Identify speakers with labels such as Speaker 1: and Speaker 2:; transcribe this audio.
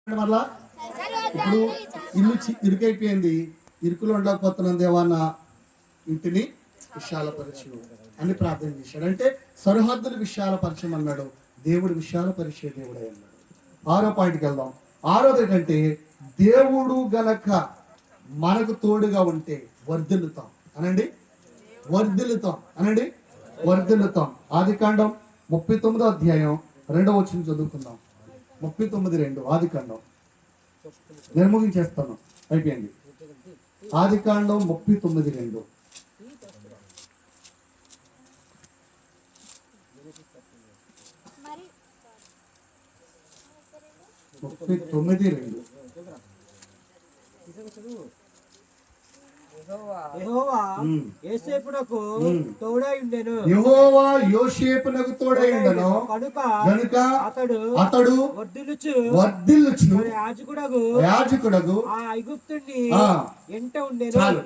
Speaker 1: మళ్ళా ఇప్పుడు ఇల్లు ఇరుకైపోయింది, ఇరుకులో ఉండకపోతున్నాం దేవాన్న ఇంటిని విశాలపరచు అని ప్రార్థన చేశాడు. అంటే సరిహద్దులు విశాలపరచమన్నాడు, దేవుడు విశాలపరిచే దేవుడే అన్నాడు. 6వ పాయింట్కి వెళ్దాం. 6వది ఏంటంటే దేవుడు గనక మనకు తోడుగా ఉంటే వర్ధిల్లుతాం అనండి, వర్ధిల్లుతాం అనండి, వర్ధిల్లుతాం. ఆదికాండం 39వ అధ్యాయం 2వ వచనం చదువుకుందాం. 39:2 ఆదికాండం. నేను ముగించేస్తాను, అయిపోయింది. ఆదికాండం 39:2.
Speaker 2: యెహోవా యోసేపునకు తోడై ఉండెను
Speaker 1: కనుక అతడు వర్ధిల్లుచు
Speaker 2: యాజకుడగు
Speaker 1: ఆ
Speaker 2: ఐగుప్తుని ఎంట ఉండెను.
Speaker 1: చాలు.